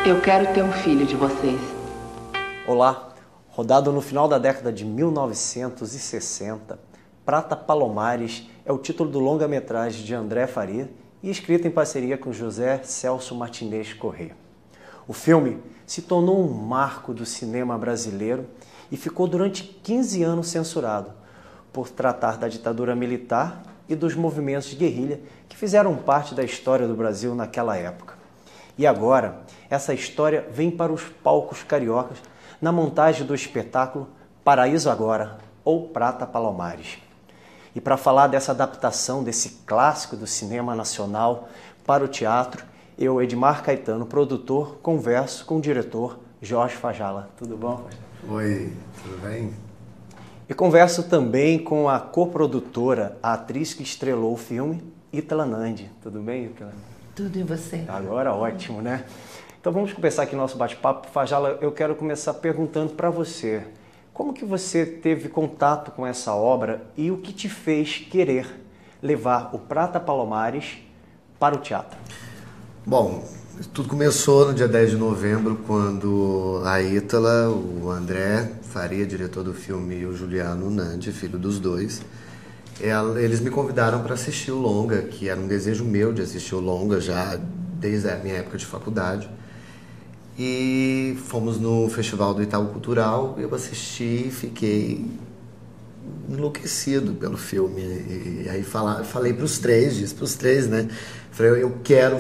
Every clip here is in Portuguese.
Eu quero ter um filho de vocês. Olá, rodado no final da década de 1960, Prata Palomares é o título do longa-metragem de André Faria e escrito em parceria com José Celso Martinez Corrêa. O filme se tornou um marco do cinema brasileiro e ficou durante 15 anos censurado, por tratar da ditadura militar e dos movimentos de guerrilha que fizeram parte da história do Brasil naquela época. E agora, essa história vem para os palcos cariocas na montagem do espetáculo Paraíso Agora, ou Prata Palomares. E para falar dessa adaptação desse clássico do cinema nacional para o teatro, eu, Edmar Caetano, produtor, converso com o diretor Jorge Fajala. Tudo bom? Oi, tudo bem? E converso também com a coprodutora, a atriz que estrelou o filme, Ítala Nandi. Tudo bem, Ítala? Tudo, e você? Agora, ótimo, né? Então vamos começar aqui nosso bate-papo. Fajala, eu quero começar perguntando para você. Como que você teve contato com essa obra e o que te fez querer levar o Prata Palomares para o teatro? Bom, tudo começou no dia 10 de novembro, quando a Ítala, o André Faria, diretor do filme, e o Juliano Nandi, filho dos dois, eles me convidaram para assistir o longa, que era um desejo meu de assistir o longa já desde a minha época de faculdade. E fomos no Festival do Itaú Cultural, eu assisti e fiquei enlouquecido pelo filme. E aí falei para os três, disse para os três, né? Falei,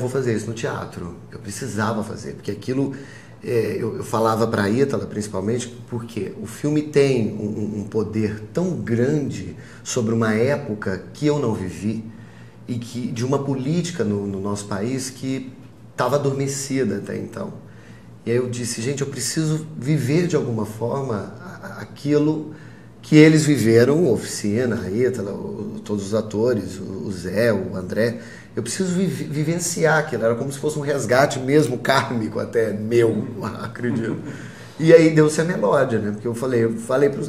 vou fazer isso no teatro. Eu precisava fazer, porque aquilo... eu falava para a Ítala, principalmente, porque o filme tem um poder tão grande sobre uma época que eu não vivi e que de uma política no nosso país que estava adormecida até então. E aí eu disse, gente, eu preciso viver de alguma forma aquilo que eles viveram, a Oficina, a Ítala, todos os atores, o Zé, o André. Eu preciso vivenciar aquilo, era como se fosse um resgate mesmo kármico, até meu, acredito. E aí deu-se a melódia, né? Porque eu falei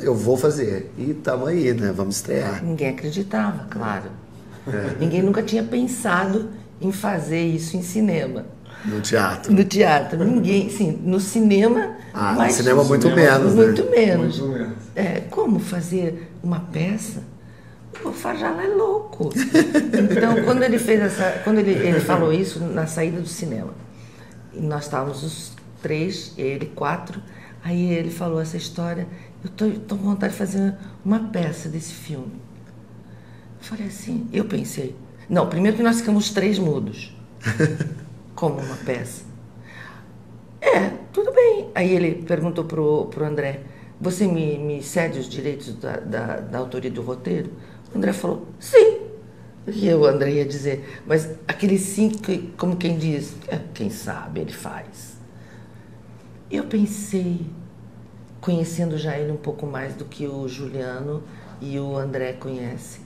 eu vou fazer. E estamos aí, né? Vamos estrear. Ninguém acreditava, claro. Ninguém nunca tinha pensado em fazer isso em cinema. No teatro. No teatro. Ninguém, sim, no cinema... No cinema muito menos, né? Muito menos. Como fazer uma peça? O Fajala é louco. Então, quando ele fez ele falou isso na saída do cinema, e nós estávamos os três, ele, quatro, aí ele falou essa história, eu tô com vontade de fazer uma peça desse filme. Eu falei assim, eu pensei, não, primeiro que nós ficamos três mudos, como uma peça. Tudo bem. Aí ele perguntou pro André, você me cede os direitos da autoria do roteiro? O André falou, sim. E o André ia dizer, mas aquele sim, como quem diz, quem sabe ele faz. Eu pensei, conhecendo já ele um pouco mais do que o Juliano e o André conhecem,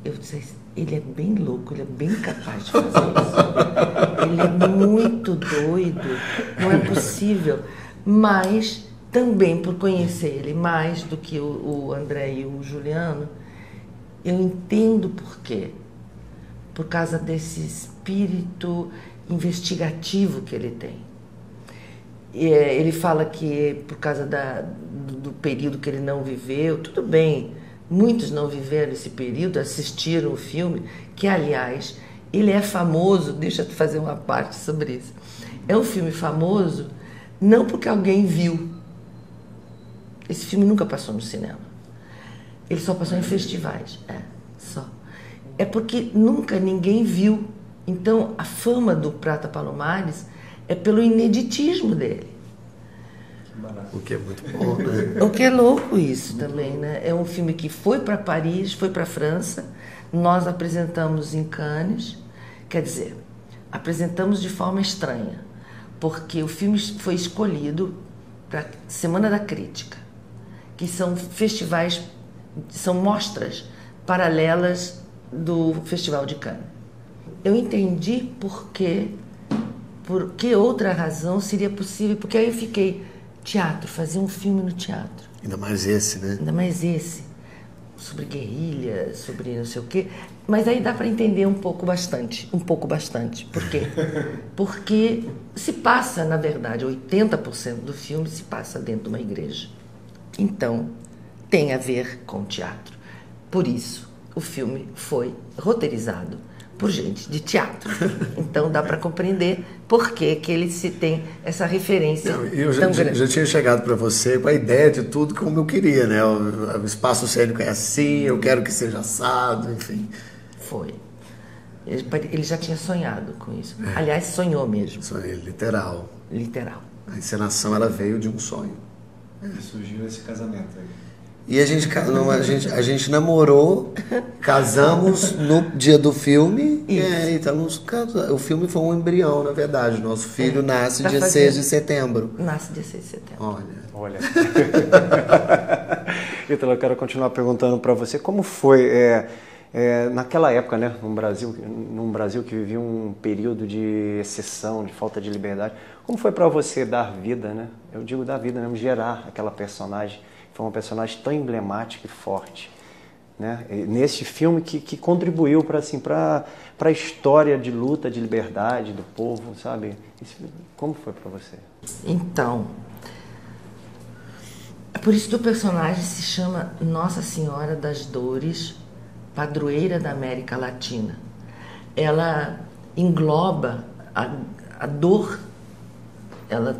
eu disse, ele é bem louco, ele é bem capaz de fazer isso. Ele é muito doido, não é possível. Mas também por conhecer ele mais do que o André e o Juliano, eu entendo por quê. Por causa desse espírito investigativo que ele tem. Ele fala que por causa do período que ele não viveu, tudo bem, muitos não viveram esse período, assistiram o filme, que, aliás, ele é famoso, deixa eu fazer uma parte sobre isso. É um filme famoso não porque alguém viu. Esse filme nunca passou no cinema. Ele só passou em festivais, só. É porque nunca ninguém viu. Então, a fama do Prata Palomares é pelo ineditismo dele. O que é muito bom, né? O que é louco isso também, né? É um filme que foi para Paris, foi para a França, nós apresentamos em Cannes, quer dizer, apresentamos de forma estranha, porque o filme foi escolhido para a Semana da Crítica, que são festivais, são mostras paralelas do Festival de Cannes. Eu entendi por que outra razão seria possível, porque aí eu fiquei, teatro, fazer um filme no teatro. Ainda mais esse, né? Ainda mais esse. sobre guerrilha, sobre não sei o quê, mas aí dá para entender um pouco bastante. Por quê? Porque se passa, na verdade, 80% do filme se passa dentro de uma igreja. Então, tem a ver com teatro. Por isso, o filme foi roteirizado por gente de teatro. Então, dá para compreender por que ele se tem essa referência. Eu já tinha chegado para você com a ideia de tudo como eu queria, né? O espaço cênico é assim, eu quero que seja assado, enfim. Foi. Ele já tinha sonhado com isso. Aliás, sonhou mesmo. Sonhei, literal. Literal. A encenação, ela veio de um sonho. E surgiu esse casamento aí. E a gente namorou, casamos no dia do filme, e aí estamos casados. O filme foi um embrião, na verdade. Nosso filho nasce dia 6 de setembro. Nasce dia 6 de setembro. Olha. Ítalo, eu quero continuar perguntando para você como foi naquela época, né, num Brasil que vivia um período de exceção, de falta de liberdade. Como foi para você dar vida, né? Eu digo dar vida mesmo, gerar aquela personagem. Foi uma personagem tão emblemática e forte, né? Nesse filme que contribuiu para a história de luta, de liberdade do povo, sabe? Como foi para você? Então, é por isso que o personagem se chama Nossa Senhora das Dores, padroeira da América Latina. Ela engloba a dor, ela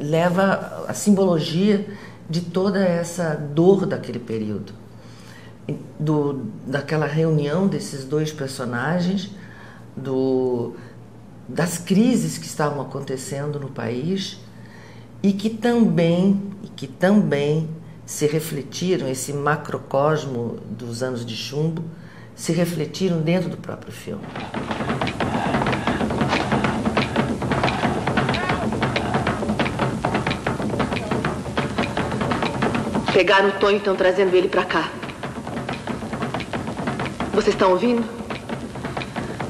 leva a simbologia de toda essa dor daquele período, daquela reunião desses dois personagens, das crises que estavam acontecendo no país e que também se refletiram, esse macrocosmo dos anos de chumbo, se refletiram dentro do próprio filme. Pegaram o Tonho e estão trazendo ele pra cá. Vocês estão ouvindo?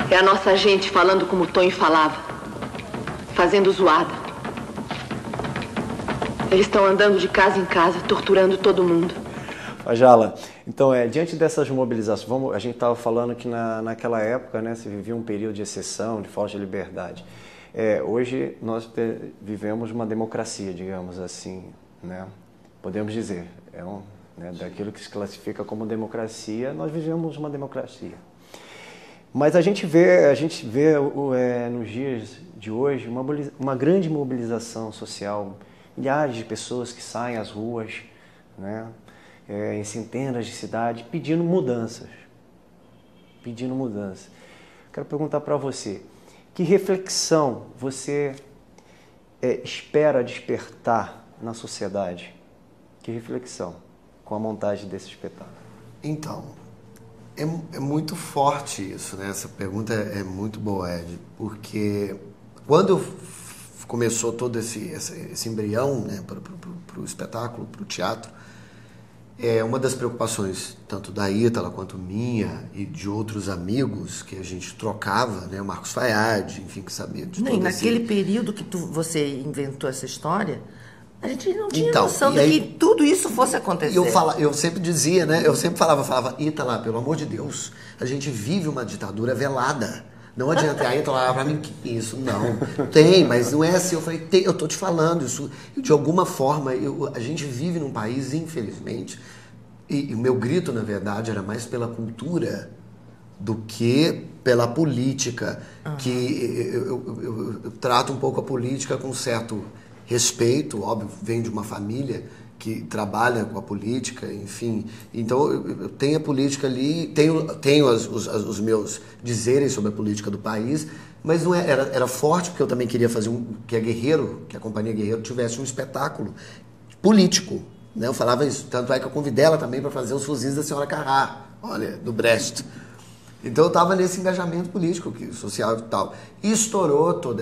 É a nossa gente falando como o Tonho falava. Fazendo zoada. Eles estão andando de casa em casa, torturando todo mundo. Fajala, então, diante dessas mobilizações, a gente estava falando que naquela época, né, se vivia um período de exceção, de falta de liberdade. Hoje nós vivemos uma democracia, digamos assim, né? Podemos dizer, daquilo que se classifica como democracia, nós vivemos uma democracia. Mas a gente vê nos dias de hoje uma grande mobilização social, milhares de pessoas que saem às ruas, né, em centenas de cidades, pedindo mudanças. Quero perguntar para você, que reflexão você espera despertar na sociedade? Que reflexão com a montagem desse espetáculo? Então, é muito forte isso, né? Essa pergunta é muito boa, Ed, porque quando começou todo esse embrião, né, para o espetáculo, para o teatro, uma das preocupações, tanto da Ítala quanto minha e de outros amigos que a gente trocava, né, Marcos Fayad, enfim, que sabia de tudo. Naquele período que você inventou essa história, a gente não tinha noção de que tudo isso fosse acontecer. Eu sempre dizia, né? Eu sempre falava, Ítala, pelo amor de Deus, a gente vive uma ditadura velada. Não adianta a Ítala falar pra mim que isso, não. Tem, mas não é assim. Eu falei, eu tô te falando isso. De alguma forma, a gente vive num país, infelizmente, e o meu grito, na verdade, era mais pela cultura do que pela política. Que eu trato um pouco a política com certo respeito, óbvio, venho de uma família que trabalha com a política, enfim. Então, eu tenho a política ali, tenho os meus dizeres sobre a política do país, mas não era forte, porque eu também queria fazer que a Companhia Guerreiro tivesse um espetáculo político, né? Eu falava isso, tanto é que eu convidei ela também para fazer os fuzis da Senhora Carrá, olha, do Brecht. Então eu estava nesse engajamento político, social e tal. E estourou todo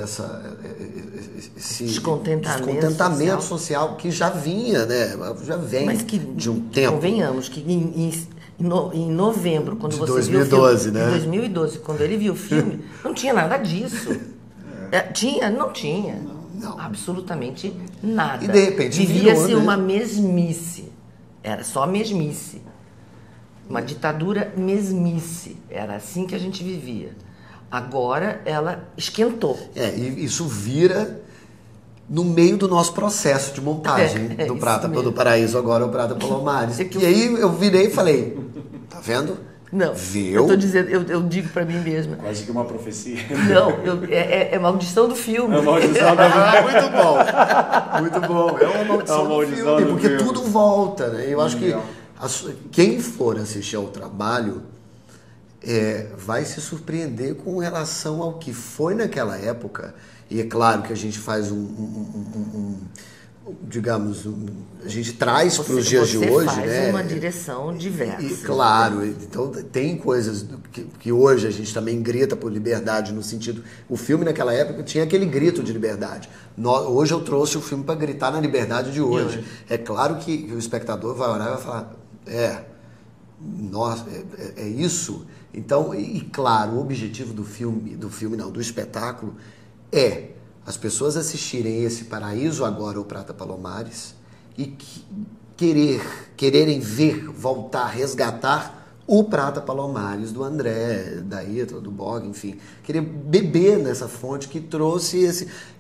esse descontentamento social que já vinha, né? Já vem de um tempo. Convenhamos que em novembro, quando você 2012, viu o filme, né? Em 2012, quando ele viu o filme, não tinha nada disso. Não tinha. Não. Absolutamente nada. E de repente vivia-se uma mesmice. Era só mesmice. Uma ditadura mesmice. Era assim que a gente vivia. Agora ela esquentou. E isso vira no meio do nosso processo de montagem do Paraíso Agora, o Prata Palomares. E aí eu virei e falei, tá vendo? Não, viu? Eu tô dizendo, eu digo pra mim mesma. Quase que uma profecia. Não, é maldição do filme. É maldição do filme. Muito bom. Muito bom. É uma maldição, do filme, porque filme. Tudo volta, né? Eu acho que quem for assistir ao trabalho vai se surpreender com relação ao que foi naquela época. E é claro que a gente faz a gente traz para os dias de hoje, faz né? Uma direção diversa. E claro, então tem coisas que hoje a gente também grita por liberdade, no sentido, o filme naquela época tinha aquele grito de liberdade. Hoje eu trouxe o filme para gritar na liberdade de hoje. É claro que o espectador vai olhar e vai falar, nossa, é isso. Então, e claro, o objetivo do espetáculo é as pessoas assistirem esse Paraíso Agora, o Prata Palomares, e quererem ver, voltar, resgatar o Prata Palomares do André, da Ítala, do Borg, enfim. Querer beber nessa fonte que trouxe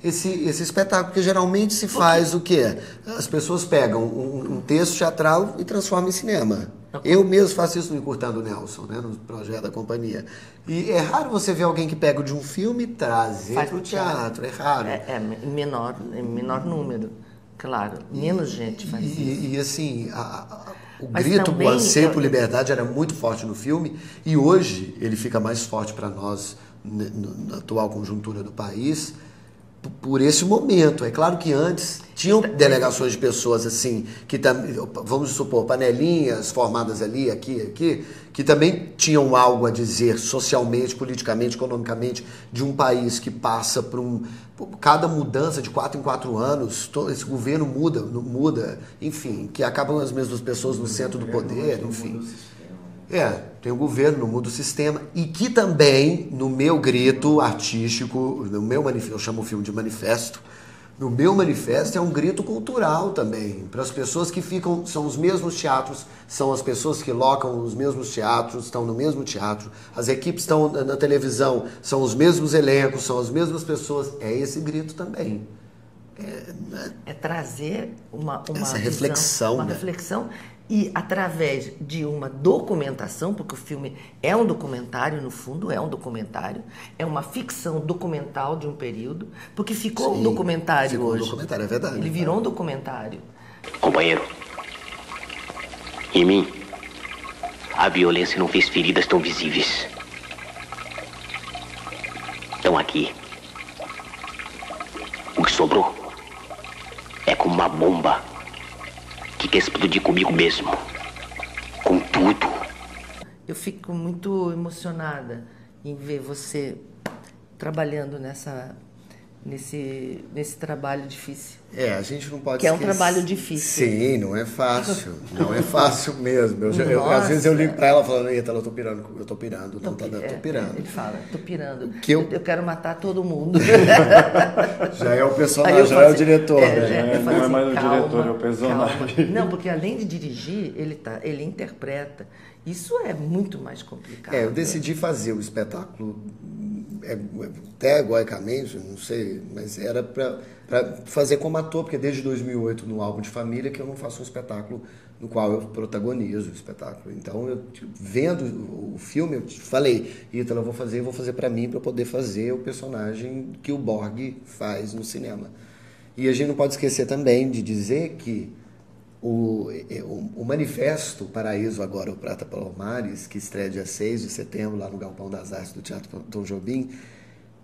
esse espetáculo, porque geralmente se faz o quê? As pessoas pegam um texto teatral e transformam em cinema. Eu mesmo faço isso no Encurtando Nelson, né, no projeto da companhia. E é raro você ver alguém que pega de um filme e trazer para o teatro. É raro. Menor número, claro. Menos gente faz isso. E assim, o grito, o anseio por liberdade era muito forte no filme. E hoje ele fica mais forte para nós, na atual conjuntura do país, por esse momento. É claro que antes tinham delegações de pessoas assim, que vamos supor, panelinhas formadas ali, aqui, que também tinham algo a dizer socialmente, politicamente, economicamente, de um país que passa por cada mudança de 4 em 4 anos, esse governo muda, enfim, que acabam as mesmas pessoas no centro do poder, enfim. Tem o governo, não muda o sistema, e que também, no meu grito artístico, no meu manifesto, eu chamo o filme de manifesto, no meu manifesto é um grito cultural também, para as pessoas que são os mesmos teatros, são as pessoas que locam os mesmos teatros, estão no mesmo teatro, as equipes estão na televisão, são os mesmos elencos, são as mesmas pessoas, é esse grito também. Trazer essa reflexão, uma reflexão, e através de uma documentação, porque o filme é um documentário, no fundo é um documentário, é uma ficção documental de um período, porque ficou um documentário hoje. Um documentário, é verdade. Ele virou um documentário. Companheiro, em mim, a violência não fez feridas tão visíveis. Estão aqui. O que sobrou é como uma bomba que quer explodir comigo mesmo. Com tudo. Eu fico muito emocionada em ver você trabalhando nesse trabalho difícil. A gente não pode esquecer. Que é um trabalho difícil. Sim, não é fácil. Não é fácil mesmo. Às vezes eu ligo pra ela falando, Ítala, eu tô pirando. Tô pirando. Ele fala, tô pirando. Eu quero matar todo mundo. Já é o personagem, já é o diretor. Não é mais o diretor, é o personagem. Não, porque além de dirigir, ele interpreta. Isso é muito mais complicado. Eu decidi fazer o espetáculo até egoicamente, não sei, mas era para fazer como ator, porque desde 2008 no Álbum de Família que eu não faço um espetáculo no qual eu protagonizo o espetáculo. Então, eu vendo o filme, eu falei, Ítala, eu vou fazer para mim, para poder fazer o personagem que o Borg faz no cinema. E a gente não pode esquecer também de dizer que o manifesto Paraíso Agora, o Prata Palomares, que estreia dia 6 de setembro lá no Galpão das Artes do Teatro Tom Jobim,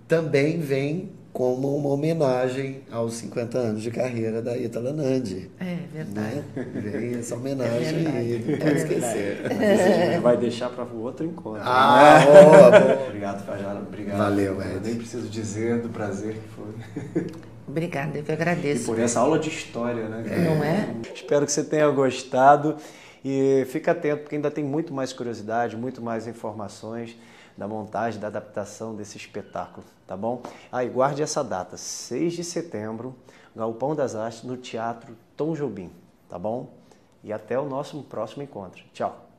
também vem como uma homenagem aos 50 anos de carreira da Ítala Nandi. É verdade. Né? Vem essa homenagem aí, não pode esquecer. A gente vai deixar para o outro encontro. Bom. Obrigado, Fajara. Obrigado. Valeu, Ed. Eu nem preciso dizer do prazer que foi. Obrigada, eu que agradeço. E por essa aula de história, né? Não é? Espero que você tenha gostado e fica atento, porque ainda tem muito mais curiosidade, muito mais informações da montagem, da adaptação desse espetáculo, tá bom? E guarde essa data, 6 de setembro, Galpão das Artes, no Teatro Tom Jobim, tá bom? E até o nosso próximo encontro. Tchau!